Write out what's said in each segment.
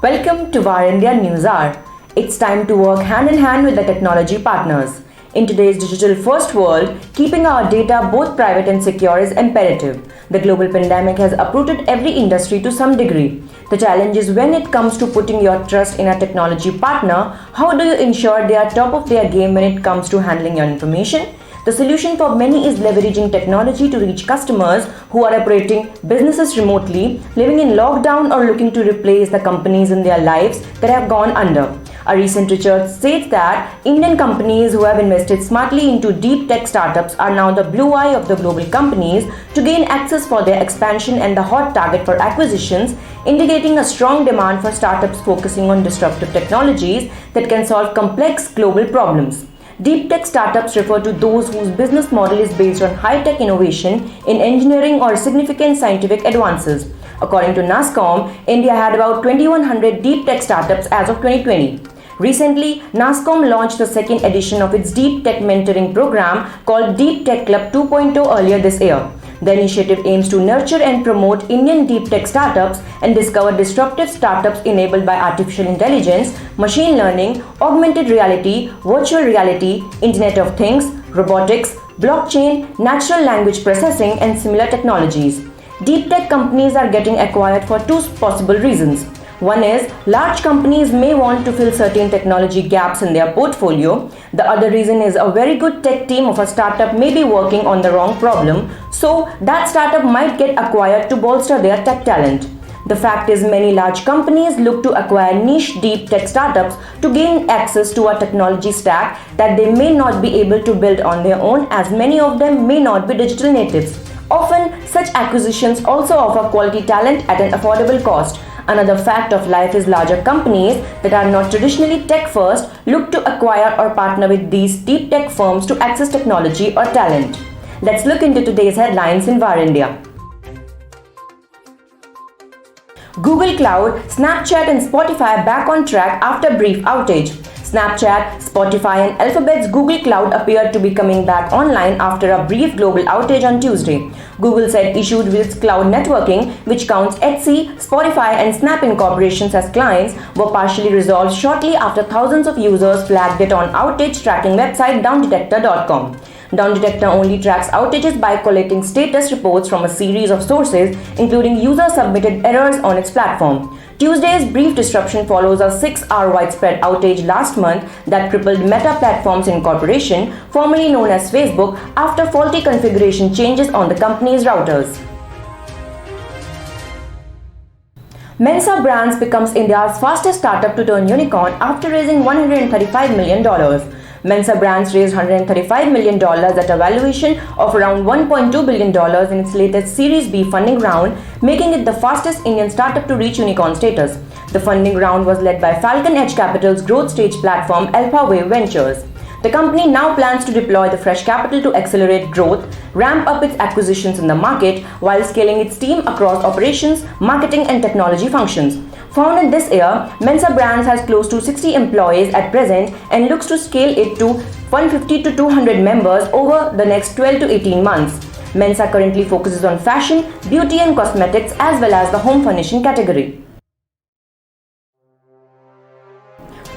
Welcome to VAR India News Hour. It's time to work hand in hand with the technology partners. In today's digital-first world, keeping our data both private and secure is imperative. The global pandemic has uprooted every industry to some degree. The challenge is when it comes to putting your trust in a technology partner, how do you ensure they are top of their game when it comes to handling your information? The solution for many is leveraging technology to reach customers who are operating businesses remotely, living in lockdown, or looking to replace the companies in their lives that have gone under. A recent research states that Indian companies who have invested smartly into deep tech startups are now the blue eye of the global companies to gain access for their expansion and the hot target for acquisitions, indicating a strong demand for startups focusing on disruptive technologies that can solve complex global problems. Deep tech startups refer to those whose business model is based on high-tech innovation in engineering or significant scientific advances. According to NASSCOM, India had about 2,100 deep tech startups as of 2020. Recently, NASSCOM launched the second edition of its Deep Tech Mentoring program called Deep Tech Club 2.0 earlier this year. The initiative aims to nurture and promote Indian deep tech startups and discover disruptive startups enabled by artificial intelligence, machine learning, augmented reality, virtual reality, Internet of Things, robotics, blockchain, natural language processing, and similar technologies. Deep tech companies are getting acquired for two possible reasons. One is, large companies may want to fill certain technology gaps in their portfolio. The other reason is a very good tech team of a startup may be working on the wrong problem, so that startup might get acquired to bolster their tech talent. The fact is, many large companies look to acquire niche deep tech startups to gain access to a technology stack that they may not be able to build on their own, as many of them may not be digital natives. Often, such acquisitions also offer quality talent at an affordable cost. Another fact of life is larger companies that are not traditionally tech first look to acquire or partner with these deep tech firms to access technology or talent. Let's look into today's headlines in VAR India. Google Cloud, Snapchat and Spotify back on track after brief outage. Snapchat, Spotify and Alphabet's Google Cloud appeared to be coming back online after a brief global outage on Tuesday. Google said issues with its cloud networking, which counts Etsy, Spotify and Snap incorporations as clients, were partially resolved shortly after thousands of users flagged it on outage tracking website downdetector.com. Downdetector only tracks outages by collating status reports from a series of sources, including user-submitted errors on its platform. Tuesday's brief disruption follows a 6-hour widespread outage last month that crippled Meta Platforms Incorporation, formerly known as Facebook, after faulty configuration changes on the company's routers. Mensa Brands becomes India's fastest startup to turn unicorn after raising $135 million. Mensa Brands raised $135 million at a valuation of around $1.2 billion in its latest Series B funding round, making it the fastest Indian startup to reach unicorn status. The funding round was led by Falcon Edge Capital's growth stage platform Alpha Wave Ventures. The company now plans to deploy the fresh capital to accelerate growth, ramp up its acquisitions in the market, while scaling its team across operations, marketing and technology functions. Founded this year, Mensa Brands has close to 60 employees at present and looks to scale it to 150 to 200 members over the next 12 to 18 months. Mensa currently focuses on fashion, beauty and cosmetics as well as the home furnishing category.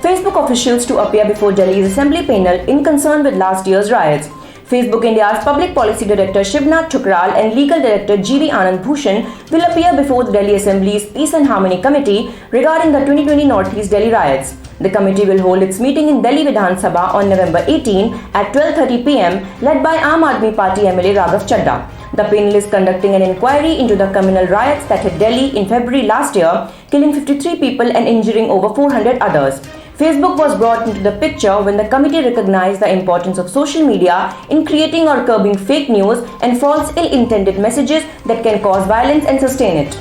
Facebook officials to appear before Delhi's assembly panel in concern with last year's riots. Facebook India's Public Policy Director Shivnath Thukral and Legal Director G.V. Anand Bhushan will appear before the Delhi Assembly's Peace and Harmony Committee regarding the 2020 Northeast Delhi riots. The committee will hold its meeting in Delhi Vidhan Sabha on November 18 at 12:30 p.m. led by Aam Aadmi Party MLA Raghav Chadha. The panel is conducting an inquiry into the communal riots that hit Delhi in February last year, killing 53 people and injuring over 400 others. Facebook was brought into the picture when the committee recognized the importance of social media in creating or curbing fake news and false ill-intended messages that can cause violence and sustain it.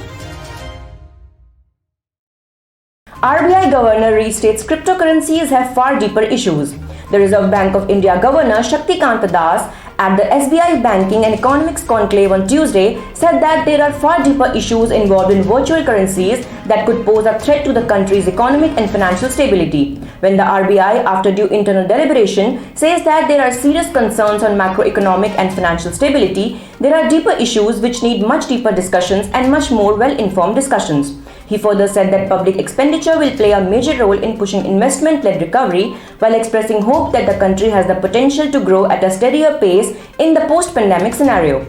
RBI Governor restates cryptocurrencies have far deeper issues. The Reserve Bank of India Governor Shaktikanta Das at the SBI Banking and Economics Conclave on Tuesday said that there are far deeper issues involved in virtual currencies that could pose a threat to the country's economic and financial stability. When the RBI, after due internal deliberation, says that there are serious concerns on macroeconomic and financial stability, there are deeper issues which need much deeper discussions and much more well-informed discussions. He further said that public expenditure will play a major role in pushing investment-led recovery, while expressing hope that the country has the potential to grow at a steadier pace in the post-pandemic scenario.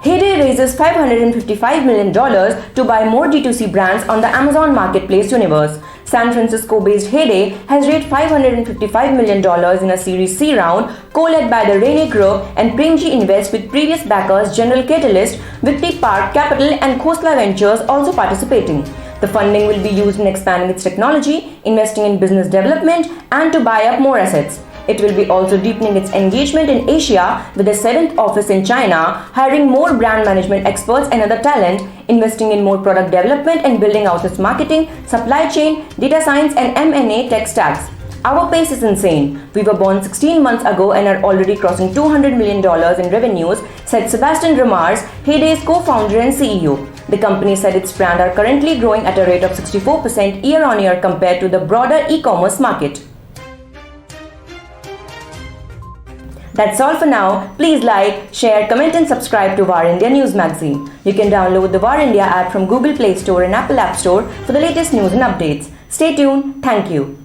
Heyday raises $555 million to buy more D2C brands on the Amazon Marketplace universe. San Francisco-based Heyday has raised $555 million in a Series C round, co-led by the Rainey Group and Premji Invest, with previous backers General Catalyst, Victory Park Capital and Khosla Ventures also participating. The funding will be used in expanding its technology, investing in business development, and to buy up more assets. It will be also deepening its engagement in Asia with a 7th office in China, hiring more brand management experts and other talent, investing in more product development and building out its marketing, supply chain, data science and M&A tech stacks. Our pace is insane. We were born 16 months ago and are already crossing $200 million in revenues, said Sebastian Ramars, Heyday's co-founder and CEO. The company said its brands are currently growing at a rate of 64% year-on-year compared to the broader e-commerce market. That's all for now. Please like, share, comment and subscribe to VAR India News Magazine. You can download the VAR India app from Google Play Store and Apple App Store for the latest news and updates. Stay tuned. Thank you.